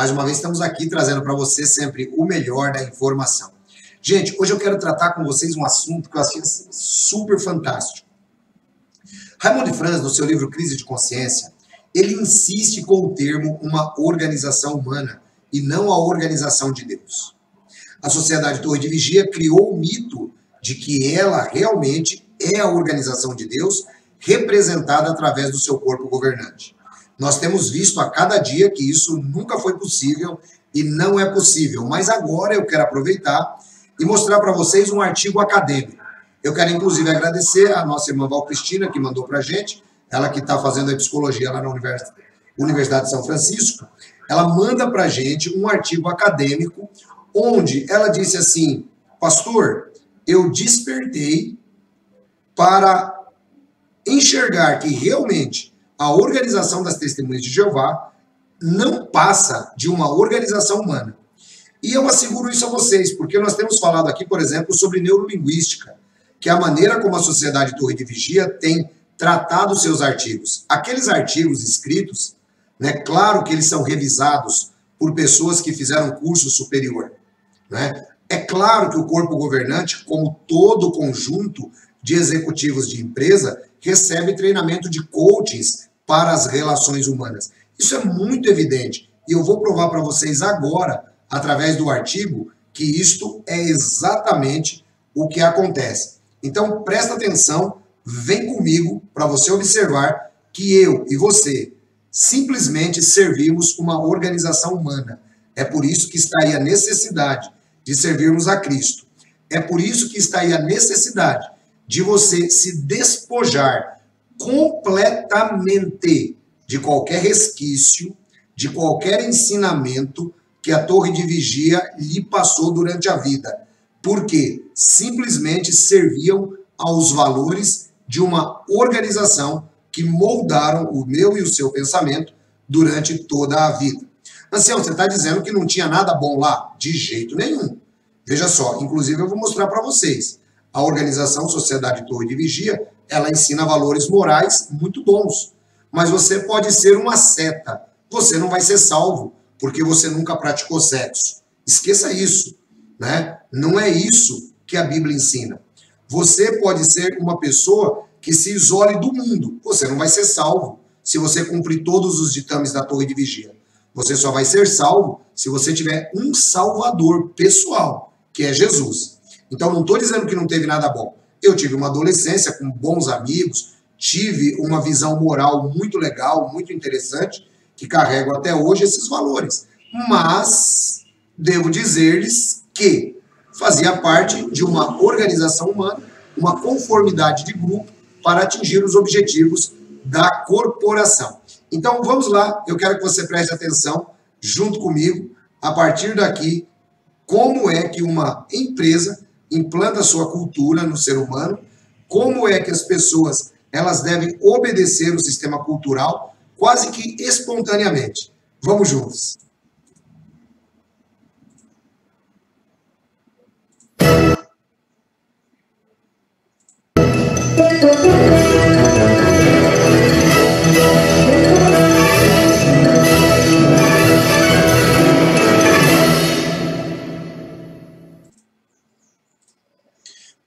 Mais uma vez estamos aqui trazendo para você sempre o melhor da informação. Gente, hoje eu quero tratar com vocês um assunto que eu achei super fantástico. Raymond de Franz, no seu livro Crise de Consciência, ele insiste com o termo uma organização humana e não a organização de Deus. A Sociedade Torre de Vigia criou o mito de que ela realmente é a organização de Deus representada através do seu corpo governante. Nós temos visto a cada dia que isso nunca foi possível e não é possível, mas agora eu quero aproveitar e mostrar para vocês um artigo acadêmico. Eu quero inclusive agradecer a nossa irmã Val Cristina, que mandou para a gente, ela que está fazendo a psicologia lá na Universidade de São Francisco, ela manda para a gente um artigo acadêmico onde ela disse assim: pastor, eu despertei para enxergar que realmente a organização das Testemunhas de Jeová não passa de uma organização humana. E eu asseguro isso a vocês, porque nós temos falado aqui, por exemplo, sobre neurolinguística, que é a maneira como a Sociedade Torre de Vigia tem tratado seus artigos. Aqueles artigos escritos, né, claro que eles são revisados por pessoas que fizeram curso superior, né? É claro que o corpo governante, como todo conjunto de executivos de empresa, recebe treinamento de coachings para as relações humanas. Isso é muito evidente. E eu vou provar para vocês agora, através do artigo, que isto é exatamente o que acontece. Então, presta atenção, vem comigo para você observar que eu e você simplesmente servimos uma organização humana. É por isso que está aí a necessidade de servirmos a Cristo. É por isso que está aí a necessidade de você se despojar completamente de qualquer resquício, de qualquer ensinamento que a Torre de Vigia lhe passou durante a vida. Porque simplesmente serviam aos valores de uma organização que moldaram o meu e o seu pensamento durante toda a vida. Ancião, você está dizendo que não tinha nada bom lá? De jeito nenhum. Veja só, inclusive eu vou mostrar para vocês. A organização Sociedade Torre de Vigia, ela ensina valores morais muito bons. Mas você pode ser uma seta. Você não vai ser salvo porque você nunca praticou sexo. Esqueça isso, né? Não é isso que a Bíblia ensina. Você pode ser uma pessoa que se isole do mundo. Você não vai ser salvo se você cumprir todos os ditames da Torre de Vigia. Você só vai ser salvo se você tiver um salvador pessoal, que é Jesus. Então, não estou dizendo que não teve nada bom. Eu tive uma adolescência com bons amigos, tive uma visão moral muito legal, muito interessante, que carrego até hoje esses valores. Mas, devo dizer-lhes que fazia parte de uma organização humana, uma conformidade de grupo para atingir os objetivos da corporação. Então, vamos lá, eu quero que você preste atenção, junto comigo, a partir daqui, como é que uma empresa implanta sua cultura no ser humano, como é que as pessoas elas devem obedecer o sistema cultural quase que espontaneamente. Vamos juntos.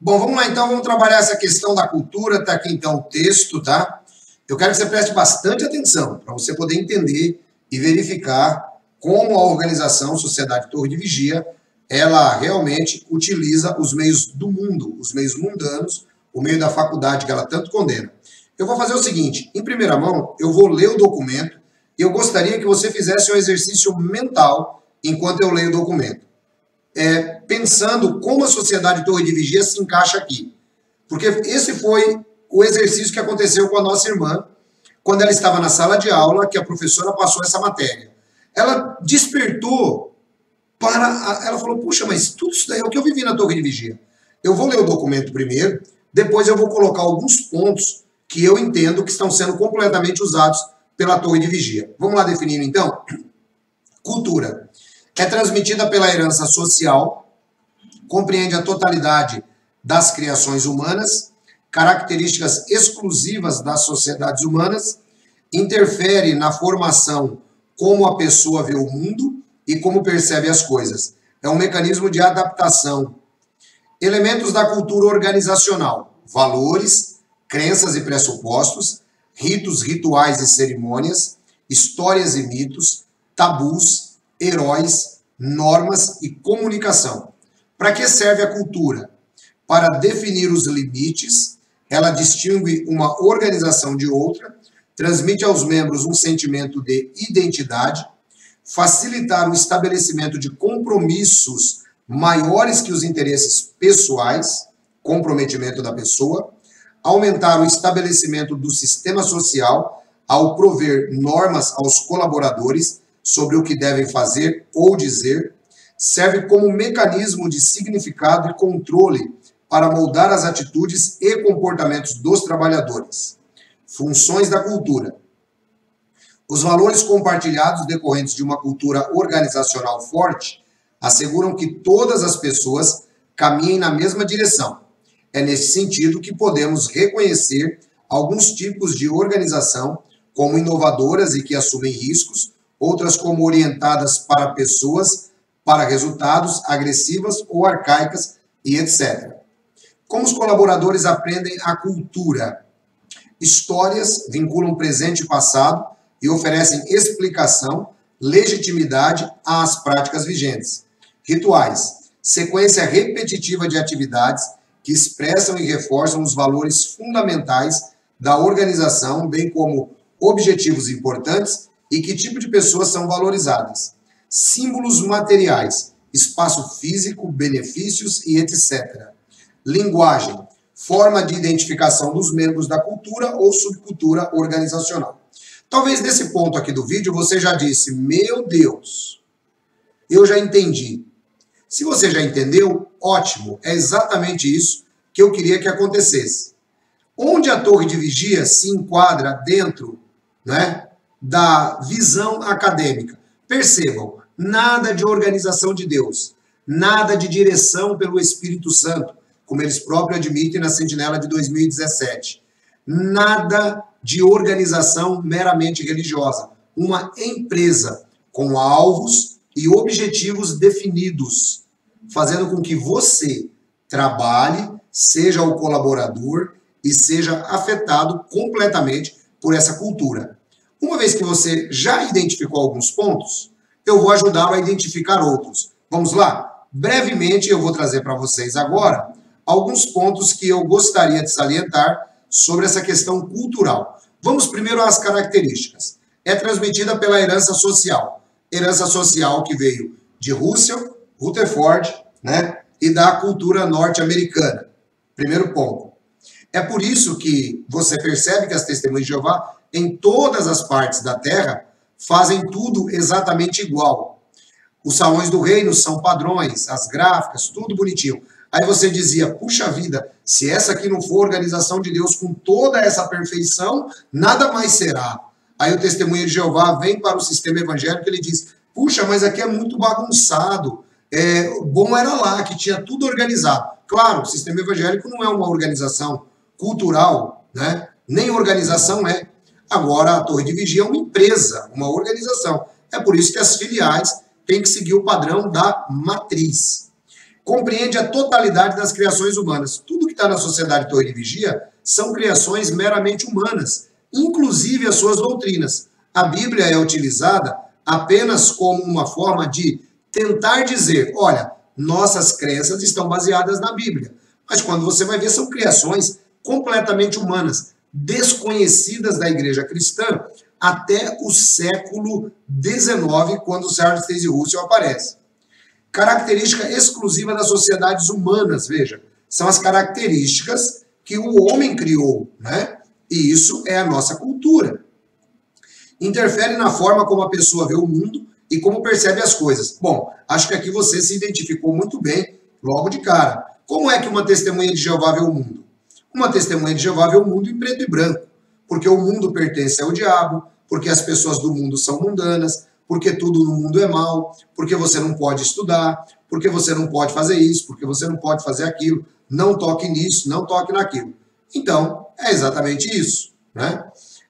Bom, vamos lá então, vamos trabalhar essa questão da cultura, tá aqui então o texto, tá? Eu quero que você preste bastante atenção, para você poder entender e verificar como a organização Sociedade Torre de Vigia, ela realmente utiliza os meios do mundo, os meios mundanos, o meio da faculdade que ela tanto condena. Eu vou fazer o seguinte, em primeira mão, eu vou ler o documento e eu gostaria que você fizesse um exercício mental enquanto eu leio o documento. Pensando como a Sociedade Torre de Vigia se encaixa aqui. Porque esse foi o exercício que aconteceu com a nossa irmã, quando ela estava na sala de aula, que a professora passou essa matéria. Ela despertou ela falou, puxa, mas tudo isso daí é o que eu vivi na Torre de Vigia. Eu vou ler o documento primeiro, depois eu vou colocar alguns pontos que eu entendo que estão sendo completamente usados pela Torre de Vigia. Vamos lá definindo então? Cultura. É transmitida pela herança social, compreende a totalidade das criações humanas, características exclusivas das sociedades humanas, interfere na formação como a pessoa vê o mundo, e como percebe as coisas. É um mecanismo de adaptação. Elementos da cultura organizacional: valores, crenças e pressupostos, ritos, rituais e cerimônias, histórias e mitos, tabus, heróis, normas e comunicação. Para que serve a cultura? Para definir os limites, ela distingue uma organização de outra, transmite aos membros um sentimento de identidade, facilitar o estabelecimento de compromissos maiores que os interesses pessoais, comprometimento da pessoa, aumentar o estabelecimento do sistema social ao prover normas aos colaboradores sobre o que devem fazer ou dizer, serve como mecanismo de significado e controle para moldar as atitudes e comportamentos dos trabalhadores. Funções da cultura: os valores compartilhados decorrentes de uma cultura organizacional forte asseguram que todas as pessoas caminhem na mesma direção. É nesse sentido que podemos reconhecer alguns tipos de organização como inovadoras e que assumem riscos, outras como orientadas para pessoas, para resultados, agressivas ou arcaicas e etc. Como os colaboradores aprendem a cultura? Histórias vinculam presente e passado e oferecem explicação, legitimidade às práticas vigentes. Rituais: sequência repetitiva de atividades que expressam e reforçam os valores fundamentais da organização, bem como objetivos importantes e que tipo de pessoas são valorizadas. Símbolos materiais: espaço físico, benefícios e etc. Linguagem: forma de identificação dos membros da cultura ou subcultura organizacional. Talvez nesse ponto aqui do vídeo você já disse: meu Deus, eu já entendi. Se você já entendeu, ótimo, é exatamente isso que eu queria que acontecesse. Onde a torre de vigia se enquadra dentro, né, da visão acadêmica? Percebam, nada de organização de Deus, nada de direção pelo Espírito Santo, como eles próprios admitem na Sentinela de 2017. Nada de organização meramente religiosa. Uma empresa com alvos e objetivos definidos, fazendo com que você trabalhe, seja o colaborador e seja afetado completamente por essa cultura. Uma vez que você já identificou alguns pontos, eu vou ajudá-lo a identificar outros. Vamos lá? Brevemente eu vou trazer para vocês agora alguns pontos que eu gostaria de salientar sobre essa questão cultural. Vamos primeiro às características. É transmitida pela herança social. Herança social que veio de Russell, Rutherford, né, e da cultura norte-americana. Primeiro ponto. É por isso que você percebe que as testemunhas de Jeová, em todas as partes da terra, fazem tudo exatamente igual. Os salões do reino são padrões, as gráficas, tudo bonitinho. Aí você dizia: puxa vida, se essa aqui não for organização de Deus com toda essa perfeição, nada mais será. Aí o testemunho de Jeová vem para o sistema evangélico e ele diz: puxa, mas aqui é muito bagunçado. Bom era lá, que tinha tudo organizado. Claro, o sistema evangélico não é uma organização cultural, né? Nem organização é. Agora, a Torre de Vigia é uma empresa, uma organização. É por isso que as filiais têm que seguir o padrão da matriz. Compreende a totalidade das criações humanas. Tudo que está na sociedade Torre de Vigia são criações meramente humanas, inclusive as suas doutrinas. A Bíblia é utilizada apenas como uma forma de tentar dizer: olha, nossas crenças estão baseadas na Bíblia. Mas quando você vai ver, são criações completamente humanas, desconhecidas da igreja cristã até o século XIX, quando o Charles Taze Russell aparece. Característica exclusiva das sociedades humanas, veja, são as características que o homem criou, né? E isso é a nossa cultura. Interfere na forma como a pessoa vê o mundo e como percebe as coisas. Bom, acho que aqui você se identificou muito bem logo de cara. Como é que uma testemunha de Jeová vê o mundo? Uma testemunha de Jeová vê o mundo em preto e branco, porque o mundo pertence ao diabo, porque as pessoas do mundo são mundanas, porque tudo no mundo é mal, porque você não pode estudar, porque você não pode fazer isso, porque você não pode fazer aquilo, não toque nisso, não toque naquilo. Então, é exatamente isso, né?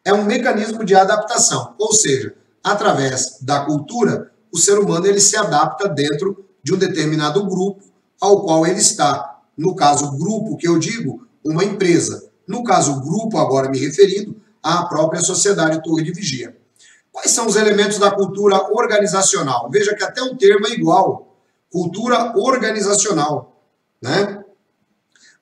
É um mecanismo de adaptação, ou seja, através da cultura, o ser humano ele se adapta dentro de um determinado grupo ao qual ele está. No caso, grupo que eu digo, uma empresa. No caso, grupo, agora me referindo à própria sociedade Torre de Vigia. Quais são os elementos da cultura organizacional? Veja que até o termo é igual. Cultura organizacional, né?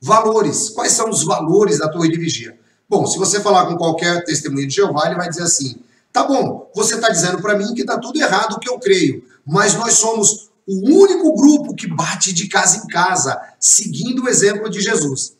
Valores. Quais são os valores da Torre de Vigia? Bom, se você falar com qualquer testemunha de Jeová, ele vai dizer assim, tá bom, você está dizendo para mim que está tudo errado o que eu creio, mas nós somos o único grupo que bate de casa em casa, seguindo o exemplo de Jesus.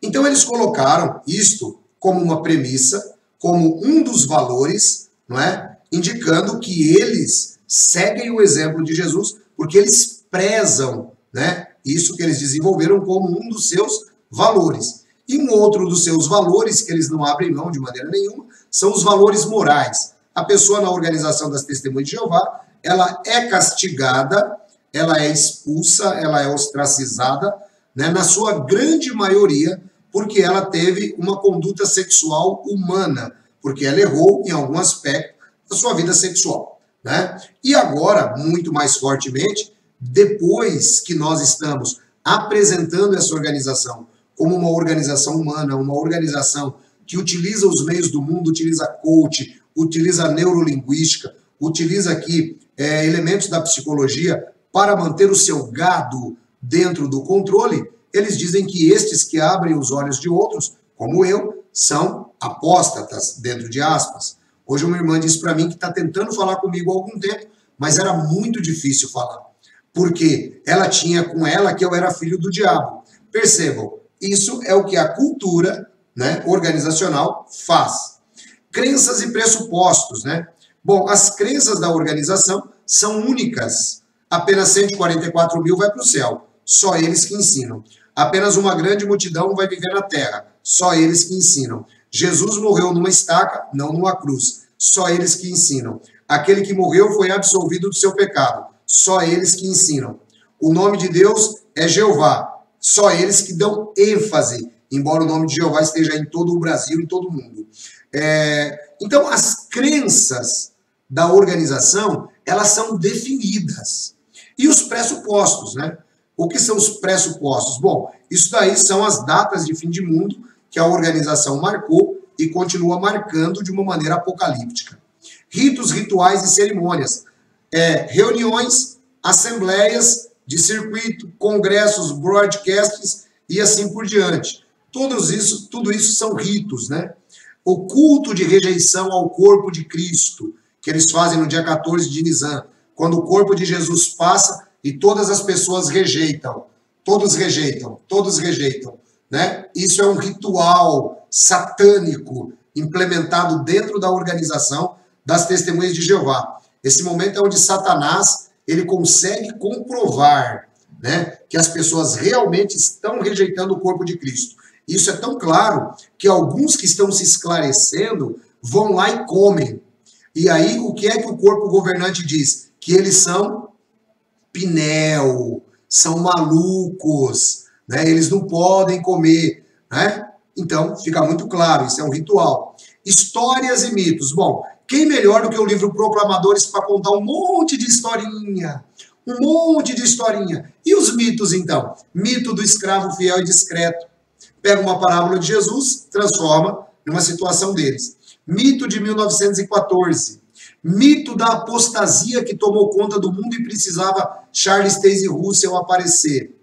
Então eles colocaram isto como uma premissa, como um dos valores, não é? Indicando que eles seguem o exemplo de Jesus, porque eles prezam, né? Isso que eles desenvolveram como um dos seus valores. E um outro dos seus valores, que eles não abrem mão de maneira nenhuma, são os valores morais. A pessoa na organização das Testemunhas de Jeová, ela é castigada, ela é expulsa, ela é ostracizada, né, na sua grande maioria, porque ela teve uma conduta sexual humana, porque ela errou em algum aspecto da sua vida sexual, né? E agora, muito mais fortemente, depois que nós estamos apresentando essa organização como uma organização humana, uma organização que utiliza os meios do mundo, utiliza coach, utiliza neurolinguística, utiliza aqui elementos da psicologia para manter o seu gado dentro do controle, eles dizem que estes que abrem os olhos de outros, como eu, são apóstatas, dentro de aspas. Hoje uma irmã disse para mim que está tentando falar comigo há algum tempo, mas era muito difícil falar, porque ela tinha com ela que eu era filho do diabo. Percebam, isso é o que a cultura, né, organizacional faz. Crenças e pressupostos, né? Bom, as crenças da organização são únicas. Apenas 144 mil vai para o céu, só eles que ensinam. Apenas uma grande multidão vai viver na terra, só eles que ensinam. Jesus morreu numa estaca, não numa cruz, só eles que ensinam. Aquele que morreu foi absolvido do seu pecado, só eles que ensinam. O nome de Deus é Jeová, só eles que dão ênfase, embora o nome de Jeová esteja em todo o Brasil, em todo o mundo. Então, as crenças da organização, elas são definidas. E os pressupostos, né? O que são os pressupostos? Bom, isso daí são as datas de fim de mundo que a organização marcou e continua marcando de uma maneira apocalíptica. Ritos, rituais e cerimônias. Reuniões, assembleias de circuito, congressos, broadcasts e assim por diante. Tudo isso são ritos, né? O culto de rejeição ao corpo de Cristo, que eles fazem no dia 14 de Nisan, quando o corpo de Jesus passa e todas as pessoas rejeitam. Todos rejeitam, né? Isso é um ritual satânico implementado dentro da organização das Testemunhas de Jeová. Esse momento é onde Satanás ele consegue comprovar, né, que as pessoas realmente estão rejeitando o corpo de Cristo. Isso é tão claro que alguns que estão se esclarecendo vão lá e comem. E aí, o que é que o corpo governante diz? Que eles são pinel, são malucos, né? Eles não podem comer, né? Então, fica muito claro, isso é um ritual. Histórias e mitos. Bom, quem melhor do que o livro Proclamadores para contar um monte de historinha? Um monte de historinha. E os mitos, então? Mito do escravo fiel e discreto. Pega uma parábola de Jesus, transforma numa situação deles. Mito de 1914. Mito da apostasia que tomou conta do mundo e precisava Charles Taze Russell aparecer.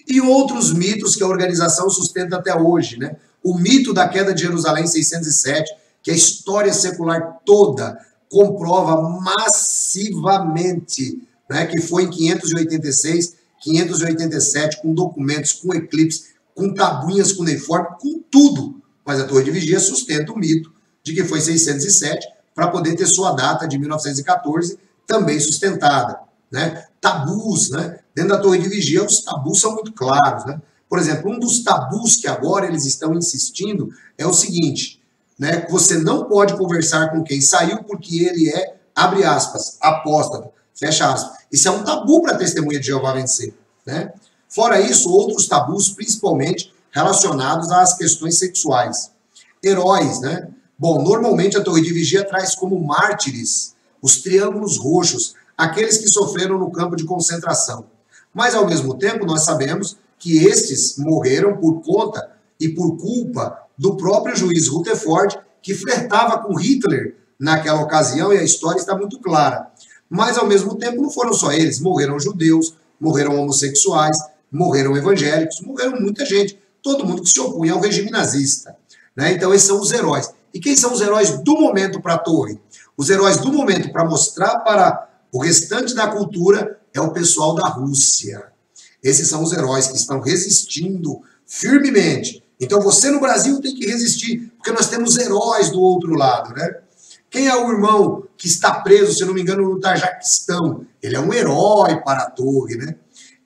E outros mitos que a organização sustenta até hoje, né? O mito da queda de Jerusalém em 607, que a história secular toda comprova massivamente, né? Que foi em 586, 587, com documentos, com eclipse, com tabuinhas cuneiforme, com tudo. Mas a Torre de Vigia sustenta o mito de que foi 607, para poder ter sua data de 1914 também sustentada, né? Tabus, né? Dentro da Torre de Vigia, os tabus são muito claros, né? Por exemplo, um dos tabus que agora eles estão insistindo é o seguinte, né? Você não pode conversar com quem saiu porque ele é, abre aspas, apóstata, fecha aspas. Isso é um tabu para a Testemunha de Jeová vencer, né? Fora isso, outros tabus, principalmente relacionados às questões sexuais. Heróis, né? Bom, normalmente a Torre de Vigia traz como mártires os triângulos roxos, aqueles que sofreram no campo de concentração. Mas, ao mesmo tempo, nós sabemos que estes morreram por conta e por culpa do próprio juiz Rutherford, que flertava com Hitler naquela ocasião, e a história está muito clara. Mas, ao mesmo tempo, não foram só eles. Morreram judeus, morreram homossexuais, morreram evangélicos, morreram muita gente. Todo mundo que se opunha ao regime nazista. Né? Então, esses são os heróis. E quem são os heróis do momento para a torre? Os heróis do momento para mostrar para o restante da cultura é o pessoal da Rússia. Esses são os heróis que estão resistindo firmemente. Então, você no Brasil tem que resistir, porque nós temos heróis do outro lado, né? Quem é o irmão que está preso, se não me engano, no Tajiquistão? Ele é um herói para a torre, né?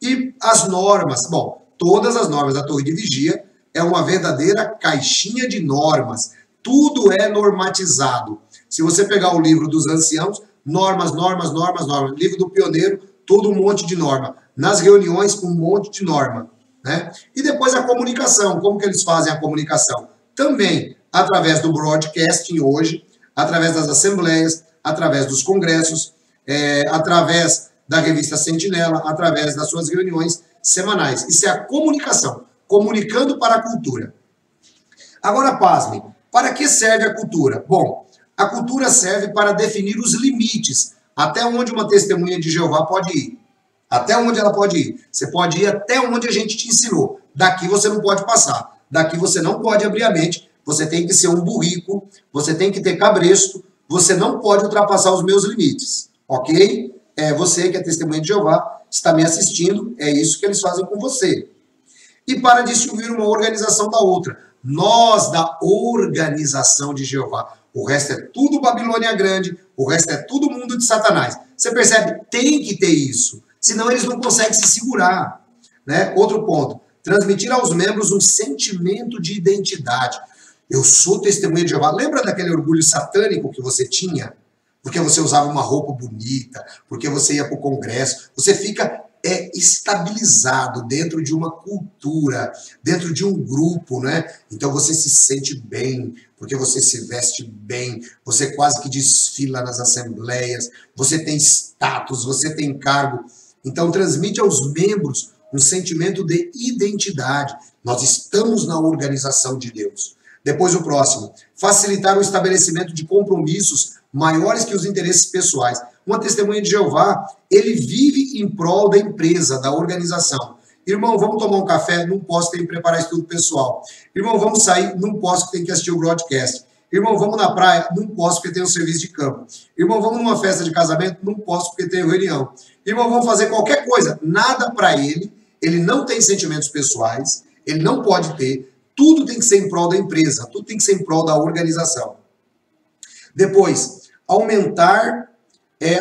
E as normas, bom, todas as normas da torre de vigia é uma verdadeira caixinha de normas. Tudo é normatizado. Se você pegar o livro dos anciãos, normas, normas, normas, normas. Livro do pioneiro, todo um monte de norma. Nas reuniões, um monte de norma. Né? E depois a comunicação. Como que eles fazem a comunicação? Também através do broadcasting hoje, através das assembleias, através dos congressos, através da revista Sentinela, através das suas reuniões semanais. Isso é a comunicação. Comunicando para a cultura. Agora, pasmem. Para que serve a cultura? Bom, a cultura serve para definir os limites, até onde uma testemunha de Jeová pode ir. Até onde ela pode ir. Você pode ir até onde a gente te ensinou. Daqui você não pode passar. Daqui você não pode abrir a mente. Você tem que ser um burrico. Você tem que ter cabresto. Você não pode ultrapassar os meus limites. Ok? Você que é testemunha de Jeová está me assistindo. É isso que eles fazem com você. E para distinguir uma organização da outra. Nós da organização de Jeová. O resto é tudo Babilônia Grande. O resto é tudo mundo de Satanás. Você percebe? Tem que ter isso. Senão eles não conseguem se segurar. Né? Outro ponto. Transmitir aos membros um sentimento de identidade. Eu sou testemunha de Jeová. Lembra daquele orgulho satânico que você tinha? Porque você usava uma roupa bonita, porque você ia para o congresso. Você fica estabilizado dentro de uma cultura, dentro de um grupo, né? Então você se sente bem, porque você se veste bem, você quase que desfila nas assembleias, você tem status, você tem cargo. Então transmite aos membros um sentimento de identidade. Nós estamos na organização de Deus. Depois o próximo, facilitar o estabelecimento de compromissos maiores que os interesses pessoais. Uma testemunha de Jeová, ele vive em prol da empresa, da organização. Irmão, vamos tomar um café? Não posso, tem que preparar estudo pessoal. Irmão, vamos sair? Não posso, porque tem que assistir o broadcast. Irmão, vamos na praia? Não posso, porque tem um serviço de campo. Irmão, vamos numa festa de casamento? Não posso, porque tem reunião. Irmão, vamos fazer qualquer coisa. Nada para ele não tem sentimentos pessoais, ele não pode ter. Tudo tem que ser em prol da empresa, tudo tem que ser em prol da organização. Depois, aumentar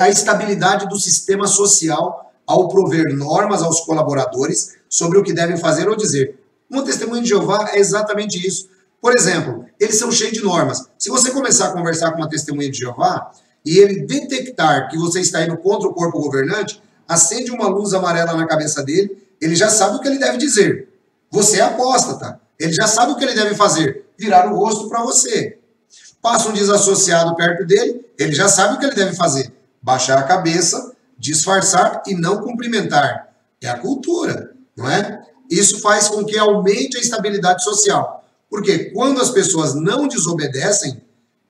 a estabilidade do sistema social ao prover normas aos colaboradores sobre o que devem fazer ou dizer. Uma testemunha de Jeová é exatamente isso. Por exemplo, eles são cheios de normas. Se você começar a conversar com uma testemunha de Jeová e ele detectar que você está indo contra o corpo governante, acende uma luz amarela na cabeça dele, ele já sabe o que ele deve dizer. Você é apóstata. Ele já sabe o que ele deve fazer. Virar o rosto para você. Passa um desassociado perto dele, ele já sabe o que ele deve fazer. Baixar a cabeça, disfarçar e não cumprimentar. É a cultura, não é? Isso faz com que aumente a estabilidade social. Porque quando as pessoas não desobedecem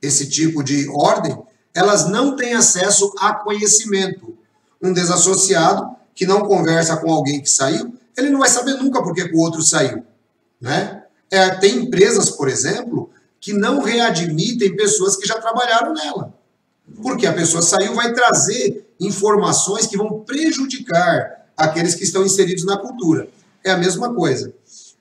esse tipo de ordem, elas não têm acesso a conhecimento. Um desassociado que não conversa com alguém que saiu, ele não vai saber nunca por que o outro saiu. Né? Tem empresas, por exemplo, que não readmitem pessoas que já trabalharam nela. Porque a pessoa saiu, vai trazer informações que vão prejudicar aqueles que estão inseridos na cultura. É a mesma coisa.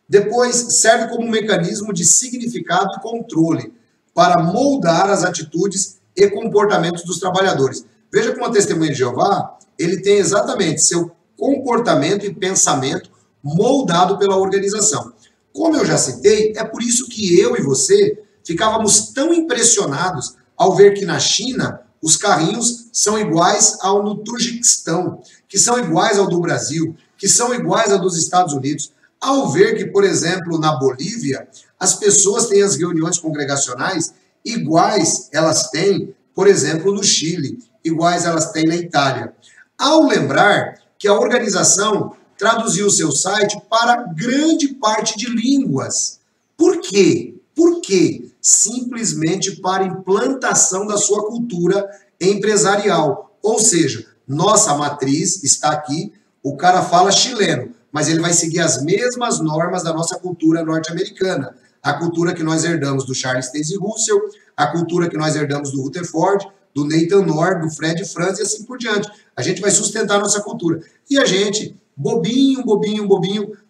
Depois, serve como um mecanismo de significado e controle para moldar as atitudes e comportamentos dos trabalhadores. Veja que uma testemunha de Jeová, ele tem exatamente seu comportamento e pensamento moldado pela organização. Como eu já citei, é por isso que eu e você ficávamos tão impressionados ao ver que na China os carrinhos são iguais ao no Turquistão, que são iguais ao do Brasil, que são iguais ao dos Estados Unidos. Ao ver que, por exemplo, na Bolívia, as pessoas têm as reuniões congregacionais iguais elas têm, por exemplo, no Chile, iguais elas têm na Itália. Ao lembrar que a organização traduziu seu site para grande parte de línguas. Por quê? Por quê? Simplesmente para implantação da sua cultura empresarial. Ou seja, nossa matriz está aqui, o cara fala chileno, mas ele vai seguir as mesmas normas da nossa cultura norte-americana. A cultura que nós herdamos do Charles Taze Russell, a cultura que nós herdamos do Rutherford, do Nathan Nord, do Fred Franz e assim por diante. A gente vai sustentar a nossa cultura. E a gente, bobinho,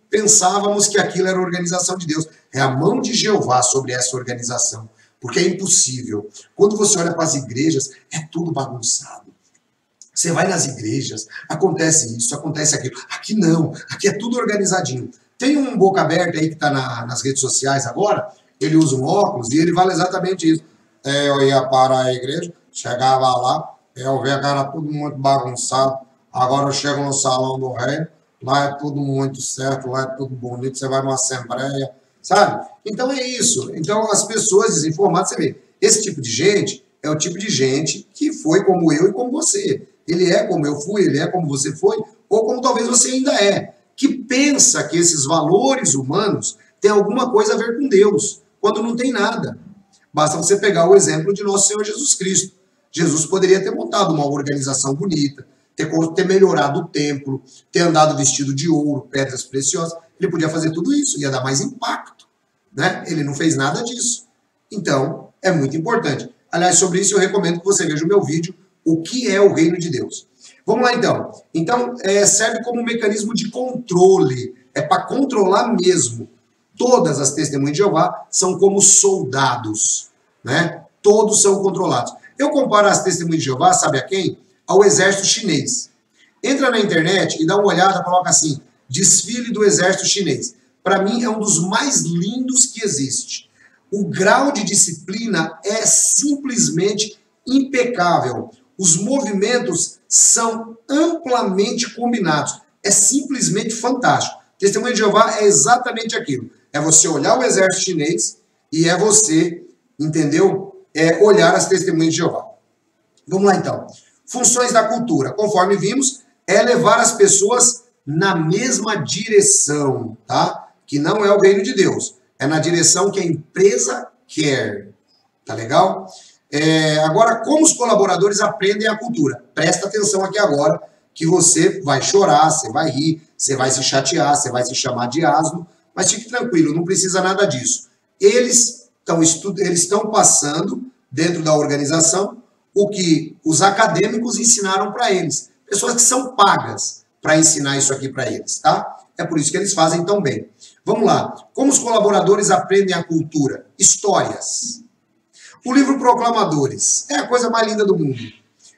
pensávamos que aquilo era a organização de Deus. É a mão de Jeová sobre essa organização. Porque é impossível. Quando você olha para as igrejas, é tudo bagunçado. Você vai nas igrejas, acontece isso, acontece aquilo. Aqui não, aqui é tudo organizadinho. Tem um boca aberta aí que está nas redes sociais agora, ele usa um óculos e ele fala exatamente isso. Eu ia para a igreja, chegava lá, eu via que era tudo muito bagunçado. Agora eu chego no salão do reino, lá é tudo muito certo, lá é tudo bonito, você vai numa assembleia, sabe? Então é isso. Então as pessoas desinformadas, você vê, esse tipo de gente é o tipo de gente que foi como eu e como você. Ele é como eu fui, ele é como você foi, ou como talvez você ainda é, que pensa que esses valores humanos têm alguma coisa a ver com Deus, quando não tem nada. Basta você pegar o exemplo de nosso Senhor Jesus Cristo. Jesus poderia ter montado uma organização bonita, ter melhorado o templo, ter andado vestido de ouro, pedras preciosas. Ele podia fazer tudo isso, ia dar mais impacto, né? Ele não fez nada disso. Então, é muito importante. Aliás, sobre isso eu recomendo que você veja o meu vídeo, O que é o Reino de Deus. Vamos lá, então. Então, serve como um mecanismo de controle. É para controlar mesmo. Todas as testemunhas de Jeová são como soldados, né? Todos são controlados. Eu comparo as testemunhas de Jeová, sabe a quem? Ao exército chinês. Entra na internet e dá uma olhada, coloca assim, desfile do exército chinês. Para mim, é um dos mais lindos que existe. O grau de disciplina é simplesmente impecável. Os movimentos são amplamente combinados. É simplesmente fantástico. Testemunho de Jeová é exatamente aquilo. É você olhar o exército chinês e é você, entendeu? Olhar as testemunhas de Jeová. Vamos lá, então. Funções da cultura, conforme vimos, é levar as pessoas na mesma direção, tá? Que não é o reino de Deus. É na direção que a empresa quer. Tá legal? Agora, como os colaboradores aprendem a cultura? Presta atenção aqui agora, que você vai chorar, você vai rir, você vai se chatear, você vai se chamar de asno, mas fique tranquilo, não precisa nada disso. Eles estão passando, dentro da organização, o que os acadêmicos ensinaram para eles. Pessoas que são pagas para ensinar isso aqui para eles, tá? É por isso que eles fazem tão bem. Vamos lá. Como os colaboradores aprendem a cultura? Histórias. O livro Proclamadores é a coisa mais linda do mundo.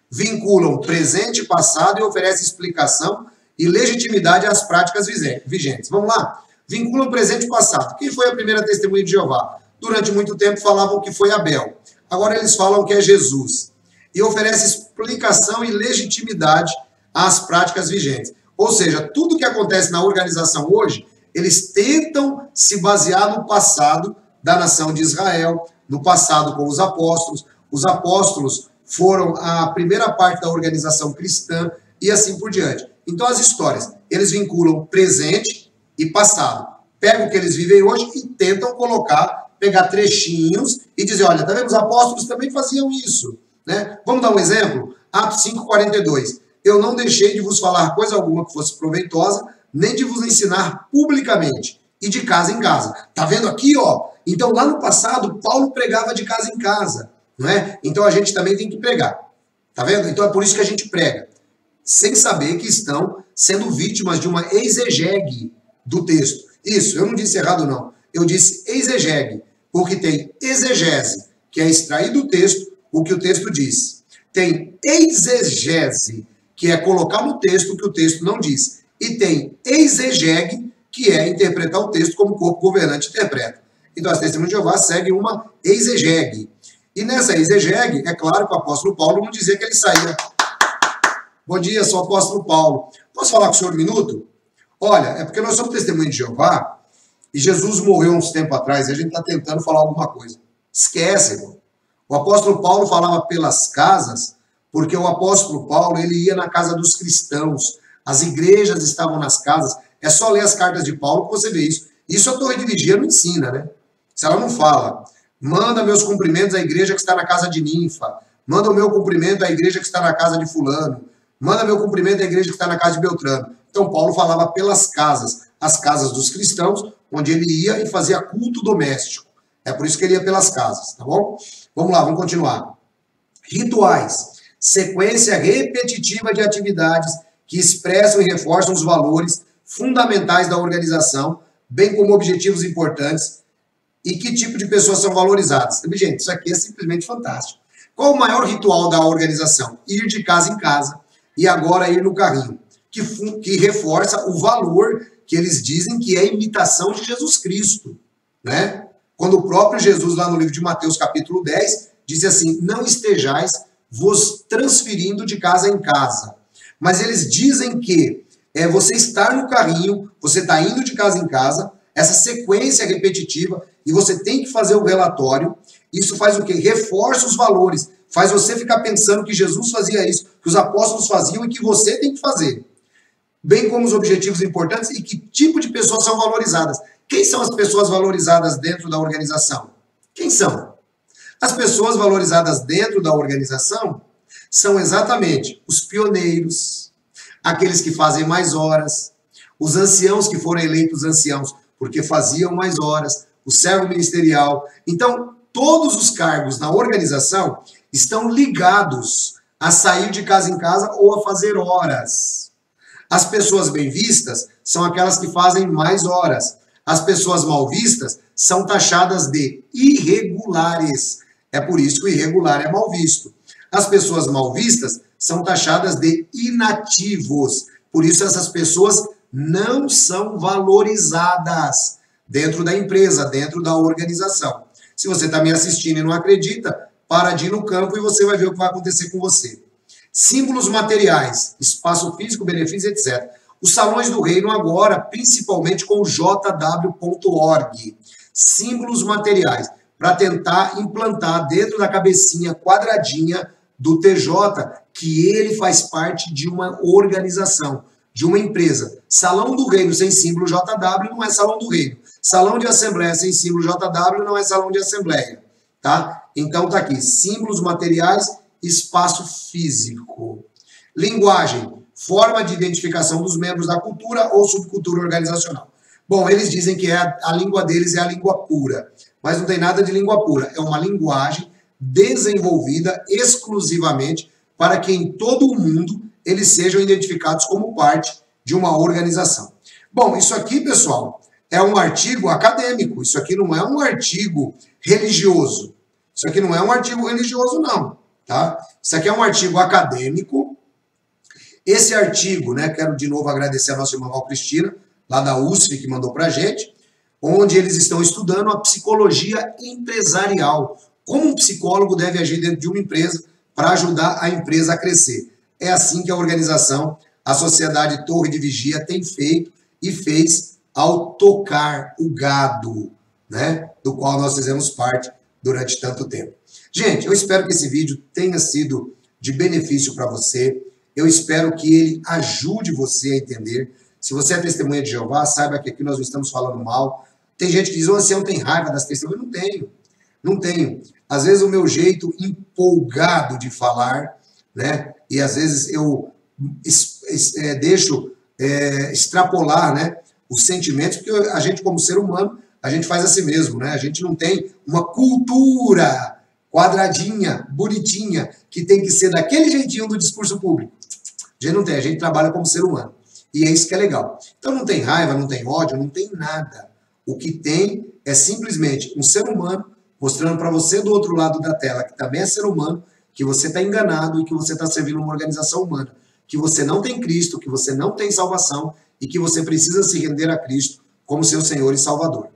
Vinculam presente e passado e oferece explicação e legitimidade às práticas vigentes. Vamos lá? Vinculam presente e passado. Quem foi a primeira testemunha de Jeová? Durante muito tempo falavam que foi Abel. Agora eles falam que é Jesus. E oferece explicação e legitimidade às práticas vigentes. Ou seja, tudo que acontece na organização hoje, eles tentam se basear no passado da nação de Israel, no passado com os apóstolos. Os apóstolos foram a primeira parte da organização cristã e assim por diante. Então as histórias, eles vinculam presente e passado. Pegam o que eles vivem hoje e tentam pegar trechinhos e dizer, olha, tá vendo? Os apóstolos também faziam isso, né? Vamos dar um exemplo? Atos 5:42. Eu não deixei de vos falar coisa alguma que fosse proveitosa, nem de vos ensinar publicamente e de casa em casa. Tá vendo aqui, ó? Então, lá no passado, Paulo pregava de casa em casa, não é? Então, a gente também tem que pregar. Tá vendo? Então, é por isso que a gente prega. Sem saber que estão sendo vítimas de uma exegese do texto. Isso, eu não disse errado, não. Eu disse exegese, porque tem exegese, que é extrair do texto o que o texto diz. Tem exegese, que é colocar no texto o que o texto não diz. E tem exegese, que é interpretar o texto como o corpo governante interpreta. Então, as testemunhas de Jeová seguem uma exegese. E nessa exegese, é claro que o apóstolo Paulo não dizia que ele saía. Bom dia, sou o apóstolo Paulo. Posso falar com o senhor um minuto? Olha, é porque nós somos testemunhas de Jeová e Jesus morreu uns tempos atrás e a gente está tentando falar alguma coisa. Esquece, irmão. O apóstolo Paulo falava pelas casas porque o apóstolo Paulo, ele ia na casa dos cristãos, as igrejas estavam nas casas, é só ler as cartas de Paulo que você vê isso. Isso a Torre de Vigia não ensina, né? Se ela não fala, manda meus cumprimentos à igreja que está na casa de Ninfa, manda o meu cumprimento à igreja que está na casa de fulano, manda meu cumprimento à igreja que está na casa de Beltrano. Então Paulo falava pelas casas, as casas dos cristãos, onde ele ia e fazia culto doméstico. É por isso que ele ia pelas casas, tá bom? Vamos lá, vamos continuar. Rituais, sequência repetitiva de atividades que expressam e reforçam os valores fundamentais da organização, bem como objetivos importantes e que tipo de pessoas são valorizadas. Gente, isso aqui é simplesmente fantástico. Qual o maior ritual da organização? Ir de casa em casa e agora ir no carrinho, que reforça o valor que eles dizem que é a imitação de Jesus Cristo, né? Quando o próprio Jesus, lá no livro de Mateus, capítulo 10, diz assim, não estejais vos transferindo de casa em casa. Mas eles dizem que você estar no carrinho, você está indo de casa em casa, essa sequência repetitiva, e você tem que fazer o relatório. Isso faz o quê? Reforça os valores, faz você ficar pensando que Jesus fazia isso, que os apóstolos faziam e que você tem que fazer. Bem como os objetivos importantes e que tipo de pessoas são valorizadas. Quem são as pessoas valorizadas dentro da organização? Quem são? As pessoas valorizadas dentro da organização são exatamente os pioneiros, aqueles que fazem mais horas, os anciãos que foram eleitos anciãos porque faziam mais horas, o servo ministerial. Então, todos os cargos na organização estão ligados a sair de casa em casa ou a fazer horas. As pessoas bem vistas são aquelas que fazem mais horas. As pessoas mal vistas são taxadas de irregulares. É por isso que o irregular é mal visto. As pessoas mal vistas são taxadas de inativos. Por isso essas pessoas não são valorizadas dentro da empresa, dentro da organização. Se você está me assistindo e não acredita, para de ir no campo e você vai ver o que vai acontecer com você. Símbolos materiais, espaço físico, benefício, etc. Os salões do reino agora, principalmente com o jw.org. Símbolos materiais, para tentar implantar dentro da cabecinha quadradinha do TJ que ele faz parte de uma organização, de uma empresa. Salão do reino sem símbolo JW não é salão do reino. Salão de assembleia sem símbolo JW não é salão de assembleia, tá? Então tá aqui, símbolos materiais, espaço físico. Linguagem, forma de identificação dos membros da cultura ou subcultura organizacional. Bom, eles dizem que a língua deles é a língua pura, mas não tem nada de língua pura. É uma linguagem desenvolvida exclusivamente para que em todo o mundo eles sejam identificados como parte de uma organização. Bom, isso aqui, pessoal, é um artigo acadêmico. Isso aqui não é um artigo religioso. Isso aqui não é um artigo religioso, não. Tá? Isso aqui é um artigo acadêmico. Esse artigo, né, quero de novo agradecer a nossa irmã Val Cristina, lá da USF, que mandou para a gente, onde eles estão estudando a psicologia empresarial. Como um psicólogo deve agir dentro de uma empresa para ajudar a empresa a crescer. É assim que a organização, a Sociedade Torre de Vigia, tem feito e fez ao tocar o gado, né, do qual nós fizemos parte durante tanto tempo. Gente, eu espero que esse vídeo tenha sido de benefício para você. Eu espero que ele ajude você a entender. Se você é testemunha de Jeová, saiba que aqui nós não estamos falando mal. Tem gente que diz, o ancião tem raiva das testemunhas. Não tenho. Não tenho. Às vezes o meu jeito empolgado de falar, né? E às vezes eu deixo extrapolar, né, os sentimentos, porque a gente, como ser humano, a gente faz assim mesmo, né? A gente não tem uma cultura quadradinha, bonitinha, que tem que ser daquele jeitinho do discurso público. A gente não tem, a gente trabalha como ser humano. E é isso que é legal. Então não tem raiva, não tem ódio, não tem nada. O que tem é simplesmente um ser humano mostrando para você do outro lado da tela, que também é ser humano, que você está enganado e que você está servindo uma organização humana, que você não tem Cristo, que você não tem salvação e que você precisa se render a Cristo como seu Senhor e Salvador.